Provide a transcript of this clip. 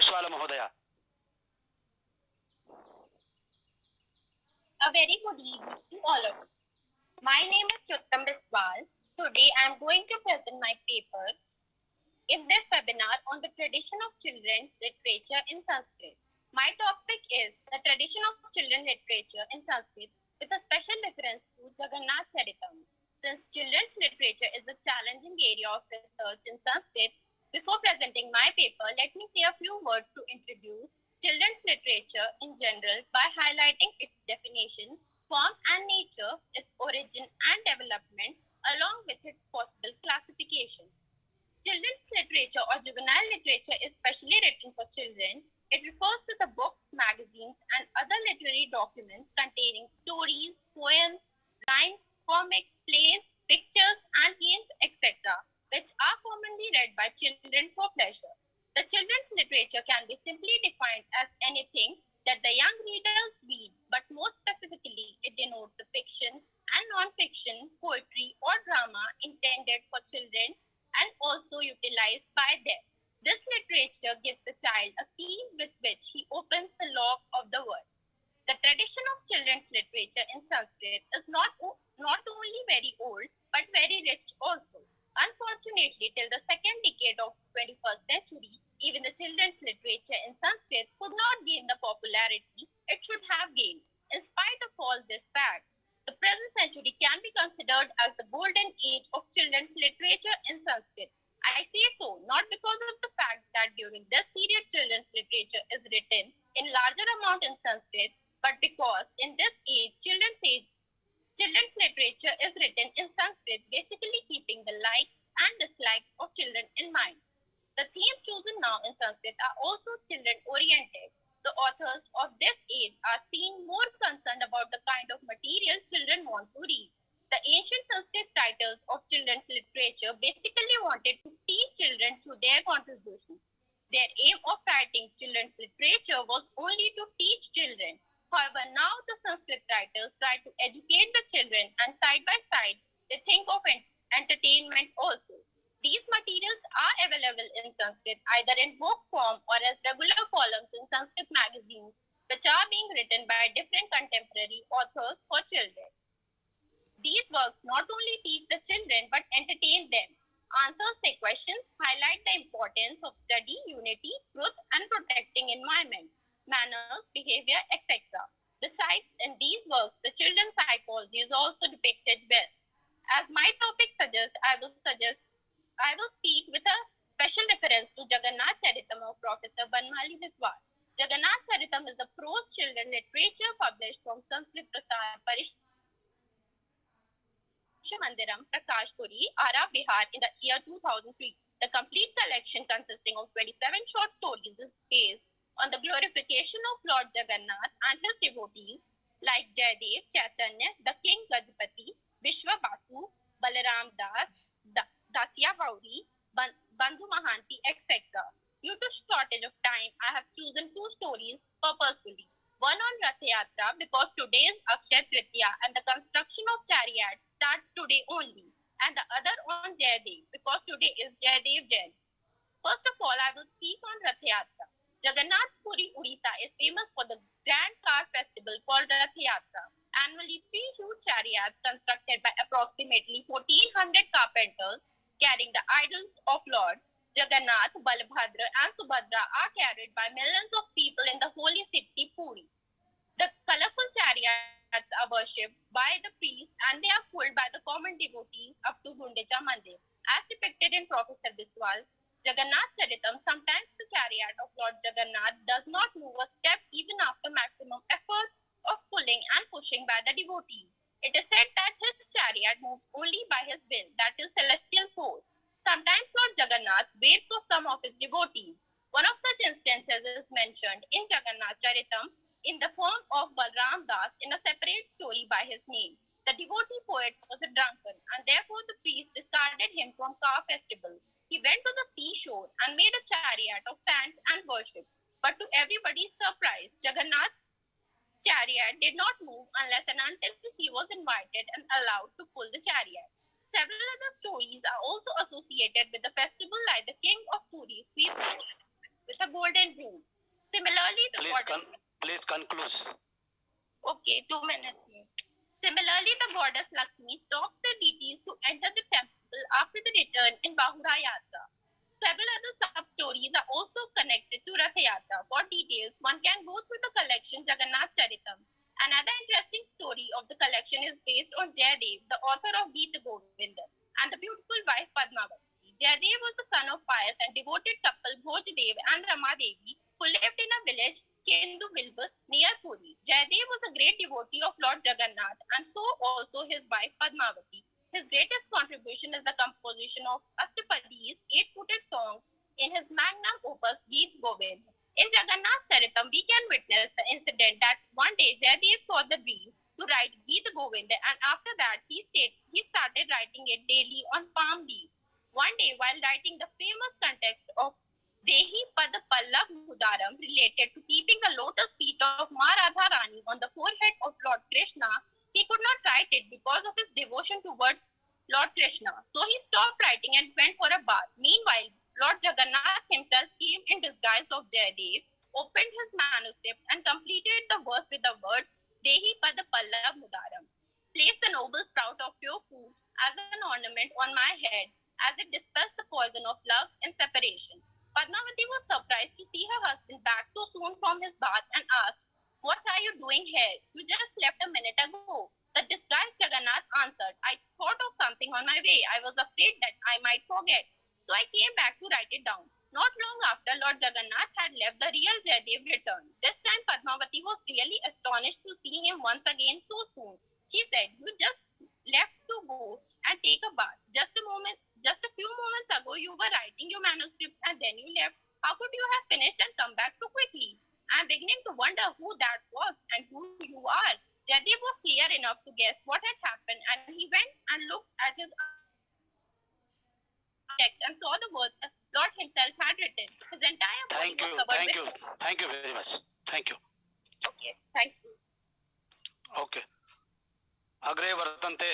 Biswal Mahodaya. A very good evening to all of you. My name is Rutam Biswal. Today I am going to present my paper in this webinar on the tradition of children's literature in Sanskrit. My topic is the tradition of children's literature in Sanskrit with a special reference to Jagannath Charitam. Since children's literature is a challenging area of research in Sanskrit, before presenting my paper, let me say a few words to introduce children's literature in general by highlighting its definition, form and nature, its origin and development, along with its possible classification. Children's literature or juvenile literature is specially written for children. It refers to the books, magazines, and other literary documents containing stories, poems, rhymes, comics, plays, pictures, and games, etc., which are commonly read by children for pleasure. The children's literature can be simply defined as anything that the young readers read, but more specifically, it denotes the fiction and non-fiction, poetry, or drama intended for children and also utilized by them. This literature gives the child a key with which he opens the lock of the world. The tradition of children's literature in Sanskrit is not only very old but very rich also. Unfortunately, till the second decade of 21st century, even the children's literature in Sanskrit could not gain the popularity it should have gained. In spite of all this fact, the present century can be considered as the golden age of children's literature in Sanskrit. I say so not because of the fact that during this period children's literature is written in larger amount in Sanskrit, but because in this age children's literature is written in Sanskrit, basically keeping the likes and dislikes of children in mind. The themes chosen now in Sanskrit are also children oriented. The authors of this age are seen more concerned about the kind of material children want to read. The ancient Sanskrit writers of children's literature basically wanted to teach children through their contributions. Their aim of writing children's literature was only to teach children. However, now the Sanskrit writers try to educate the children, and side by side they think of entertainment also. These materials are available in Sanskrit either in book form or as regular columns in Sanskrit magazines, which are being written by different contemporary authors for children. These works not only teach the children but entertain them. Answers their questions, highlight the importance of study, unity, truth, and protecting environment, manners, behavior, etc. Besides, in these works, the children's psychology is also depicted well. As my topic suggests, I will speak with a special reference to Jagannath Charitam of Professor Banmali Biswal. Jagannath Charitam is a prose children literature published from Sanskrit Prasar Parishamandiram, Prakashpuri, Ara, Bihar in the year 2003. The complete collection consisting of 27 short stories is based on the glorification of Lord Jagannath and his devotees like Jayadev, Chaitanya, the King Gajapati, Vishwa Basu, Balaram Das, Dasya Vauri, Bandhu Mahanti, etc. Due to shortage of time, I have chosen two stories purposefully. One on Rath Yatra because today is Akshaya Tritiya and the construction of chariot starts today only, and the other on Jayadev because today is Jayadev Jayanti. First of all, I will speak on Rath Yatra. Jagannath Puri, Odisha is famous for the grand car festival called Rath Yatra. Annually, three huge chariots constructed by approximately 1,400 carpenters carrying the idols of Lord Jagannath, Balabhadra and Subhadra are carried by millions of people in the holy city Puri. The colorful chariots are worshipped by the priests and they are pulled by the common devotees up to Gundecha Mandir. As depicted in Professor Biswal's Jagannath Charitam, sometimes the chariot of Lord Jagannath does not move a step even after maximum efforts of pulling and pushing by the devotees. It is said that his chariot moves only by his will, that is celestial force. Sometimes Lord Jagannath waits for some of his devotees. One of such instances is mentioned in Jagannath Charitam in the form of Balram Das in a separate story by his name. The devotee poet was a drunkard and therefore the priest discarded him from car festival. He went to the seashore and made a chariot of sands and worship. But to everybody's surprise, Jagannath's chariot did not move unless and until he was invited and allowed to pull the chariot. Several other stories are also associated with the festival like the King of Puri sweeps with a golden ring. Similarly, the goddess... Please conclude. Okay, 2 minutes. Similarly, the goddess Lakshmi stopped the deities to enter the temple after the return in Bahura Yatra. Several other sub-stories are also connected to Rath Yatra. For details, one can go through the collection Jagannath Charitam. Another interesting story of the collection is based on Jayadev, the author of Geeta Govinda, and the beautiful wife Padmavati. Jayadev was the son of pious and devoted couple Bhojdev and Ramadevi, who lived in a village Kenduvilbur near Puri. Jayadev was a great devotee of Lord Jagannath, and so also his wife Padmavati. His greatest contribution is the composition of Ashtapadis, 8-footed songs, in his magnum opus Geet Govind. In Jagannath Charitam, we can witness the incident that one day Jayadev saw the dream to write Geet Govind, and after that he started writing it daily on palm leaves. One day, while writing the famous context of Dehi Pad Pallav Mudaram related to keeping the lotus feet of Ma Radharani on the forehead of Lord Krishna, he could not write it because of his devotion towards Lord Krishna. So he stopped writing and went for a bath. Meanwhile, Lord Jagannath himself came in disguise of Jayadev, opened his manuscript and completed the verse with the words Dehi Pad Pallav Mudaram. Place the noble sprout of pure food as an ornament on my head, as it dispels the poison of love and separation. Padmavati was surprised to see her husband back so soon from his bath and asked, "What are you doing here? You just left a minute ago." The disguised Jagannath answered, "I thought of something on my way. I was afraid that I might forget. So I came back to write it down." Not long after Lord Jagannath had left, the real Jayadev returned. This time Padmavati was really astonished to see him once again so soon. She said, "You just left to go and take a bath. Just a few moments ago you were writing your manuscripts and then you left. How could you have finished and come back so quickly? I am beginning to wonder who that was and who you are." Jayadev was clear enough to guess what had happened, and he went and looked at his architect and saw the words Lord himself had written. His entire body was covered with... Thank you very much. Thank you. Okay, thank you. Okay. Agre vartante